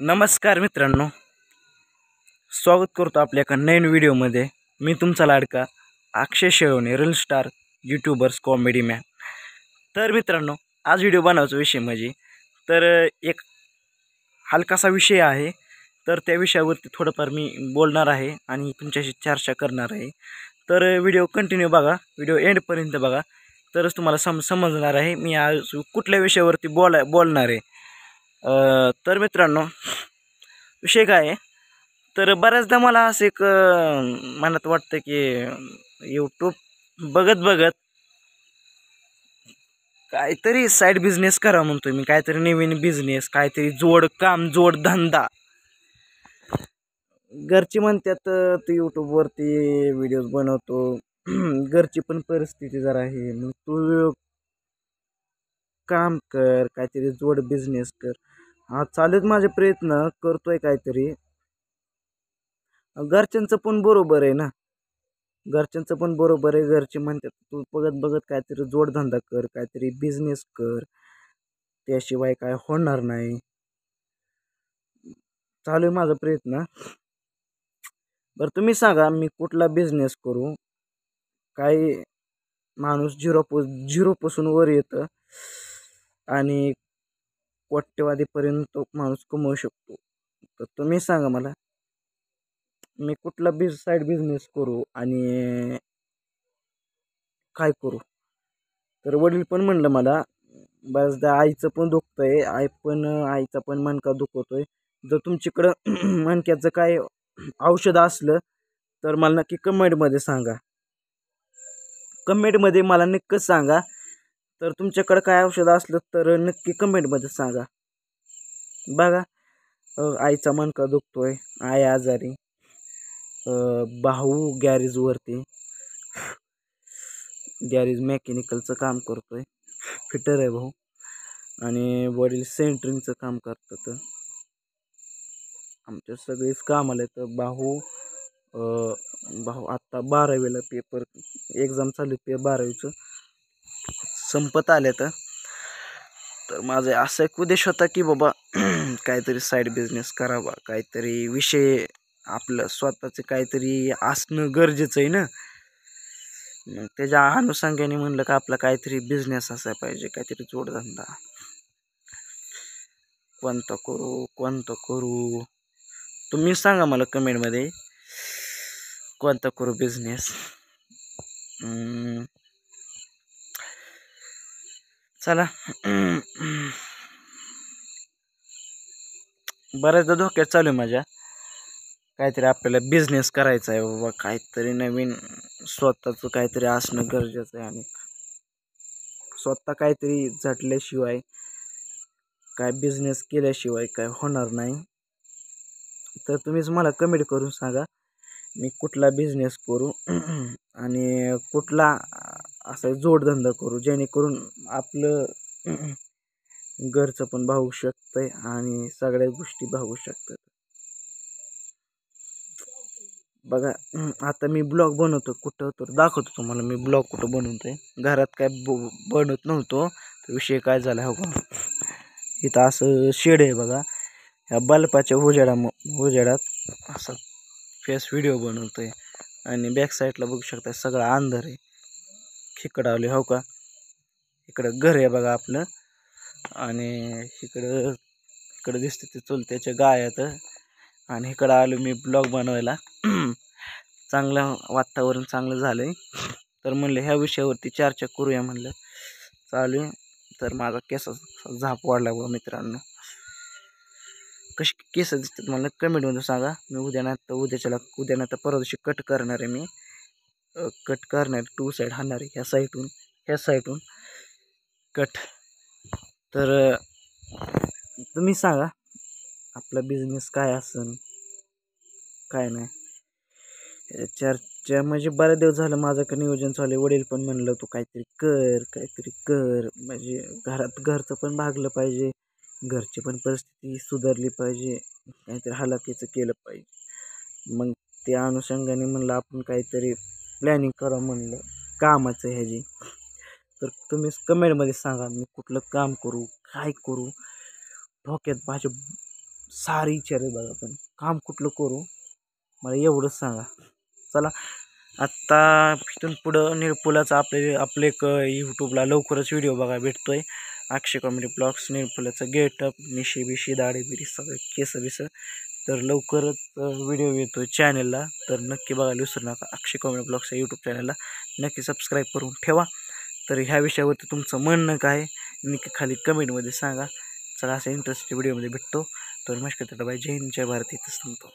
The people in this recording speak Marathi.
नमस्कार मित्रांनो, स्वागत करतो आपल्या एका नवीन व्हिडिओमध्ये। मी तुमचा लाडका Akshay Shelwane, reel star, YouTubers, comedy man. तर मित्रांनो, आज व्हिडिओ बनवायचा विषय म्हणजे एक हलकासा विषय आहे। तर त्या विषयावरती थोडंफार मी बोलणार आहे आणि तुमच्याशी चर्चा करणार आहे। तर व्हिडिओ कंटिन्यू बघा, व्हिडिओ एंडपर्यंत बघा, तरच तुम्हाला समजणार आहे मी आज कुठल्या विषयावरती बोलणार आहे। तर मित्रांनो, विषय काय आहे, तर बऱ्याचदा मला असं एक मनात वाटतं की यूट्यूब बघत बघत काहीतरी साईड बिझनेस करा म्हणतोय मी, काहीतरी नवीन बिझनेस, काहीतरी जोडधंदा। घरची म्हणतात तू यूट्यूबवरती व्हिडिओज बनवतो, घरची पण परिस्थिती जरा आहे, मग तू काम कर, काहीतरी जोड बिझनेस कर। हा चालूच माझे प्रयत्न करतोय काहीतरी। घरच्यांचं पण बरोबर आहे ना, घरच्यांचं पण बरोबर आहे। घरचे म्हणतात तू बघत बघत काहीतरी जोडधंदा कर, काहीतरी बिझनेस कर, त्याशिवाय काय होणार नाही। चालू आहे माझा प्रयत्न। बरं तुम्ही सांगा, मी कुठला बिझनेस करू? काही माणूस झिरोपासून वर येतं आणि कोट्यवधीपर्यंत माणूस कमवू शकतो। तर तुम्ही सांगा मला, मी कुठला साईड बिझनेस करू आणि काय करू? तर वडील पण म्हणलं मला, बऱ्याचदा आईचं पण दुखतंय, आईचा पण मणका दुखतोय। जर तुमच्याकडं मणक्याचं काय औषध असलं तर मला नक्की कमेंटमध्ये सांगा, कमेंटमध्ये मला नक्कीच सांगा। तर तुमच्याकडे काय औषध असलं तर नक्की कमेंटमध्ये सांगा। बघा, आईचा मणका दुखतोय, आई आजारी, भाऊ गॅरेजवरती गॅरेज मेकॅनिकलचं काम करतोय, फिटर आहे भाऊ, आणि वडील सेंटरिंगचं काम करतात। आमच्या सगळीच कामाला तर भाऊ आत्ता 12वीला पेपर एक्झाम चालू आहे, 12वीचं संपत आले। तर माझं असं एक उद्देश होता की बाबा काहीतरी साईड बिझनेस करावा, काहीतरी विषय आपलं स्वतःचं काहीतरी असणं गरजेचं आहे ना। मग त्याच्या अनुषंगाने म्हणलं का आपला काहीतरी बिझनेस असायला पाहिजे, काहीतरी जोडधंदा। कोणतं करू तुम्ही सांगा मला कमेंटमध्ये, कोणता करू बिझनेस? चला, बऱ्याचदा धोक्यात चालू आहे माझ्या, काहीतरी आपल्याला बिझनेस करायचा आहे बाबा, काहीतरी नवीन स्वतःचं काहीतरी असणं गरजेचं आहे। आणि स्वतः काहीतरी झटल्याशिवाय, काय बिझनेस केल्याशिवाय काय होणार नाही। तर तुम्हीच मला कमेंट करून सांगा, मी कुठला बिझनेस करू आणि कुठला असा जोडधंदा करू, जेणेकरून आपलं घरचं पण भागू शकतंय आणि सगळ्या गोष्टी भागू शकतात। बघा, आता मी ब्लॉग बनवतो कुठं, तर दाखवतो तुम्हाला मी ब्लॉग कुठं बनवतोय। घरात काय बनवत नव्हतो, तर विषय काय झाला हो का, इथं असं शेड आहे बघा, ह्या बल्बाच्या उजेडात असा फेस व्हिडिओ बनवतोय आणि बॅक साईडला बघू शकता सगळं अंधार आहे। इकडं आले हो का, इकडं घर आहे बघा आपलं, आणि इकडं दिसते ते चुलत्याच्या गायात, आणि इकडं आलो मी ब्लॉग बनवायला। चांगलं वातावरण चांगलं झालंय, तर म्हणलं ह्या विषयावरती चर्चा करूया म्हणलं, चालू आहे। तर माझा केसाचा झाप वाढला बघा मित्रांनो, कशी केस दिसतात मला कमेंटमध्ये सांगा। मी उद्या नाही तर परवा दिवशी कट करणार आहे, मी कट करणार, 2 साईड हाणणार आहे, ह्या साईडून कट। तर तुम्ही सांगा, आपला बिझनेस काय असेल काय नाही। चर्चा म्हणजे बरेच दिवस झालं माझं नियोजन चालू आहे। वडील पण म्हणलं तू काहीतरी कर, म्हणजे घरचं पण भागलं पाहिजे, घरची पण परिस्थिती सुधारली पाहिजे, काहीतरी हलाखीचं केलं पाहिजे। मग त्या अनुषंगाने म्हणलं आपण काहीतरी प्लॅनिंग करा म्हणलं कामाचं ह्याची। तर तुम्ही कमेंटमध्ये सांगा, मी कुठलं काम करू, काय करू? डोक्यात माझ्या सारी विचार आहे बघा. पण काम कुठलं करू मला एवढंच सांगा. चला आत्ता इथून पुढं निरपुलाचा आपले एक यूट्यूबला लवकरच व्हिडिओ बघा भेटतोय. अक्षय कॉमेडी ब्लॉग्स, निरपुलाचं गेटअप, मिशी बिशी दाढी बिडी सगळं केस बिस. तर लवकरच व्हिडिओ येतोय चॅनलला. तर नक्की बघायला विसरू नका. अक्षय कॉमेडी ब्लॉग्स या यूट्यूब चॅनलला नक्की सबस्क्राईब करून ठेवा. तर ह्या विषयावरती तुमचं म्हणणं काय नक्की खाली कमेंटमध्ये सांगा. चला अशा इंटरेस्टिंग व्हिडिओमध्ये भेटतो. तर नमस्कार बाय. जय हिंद, जय भारत. इथंच थांबतो.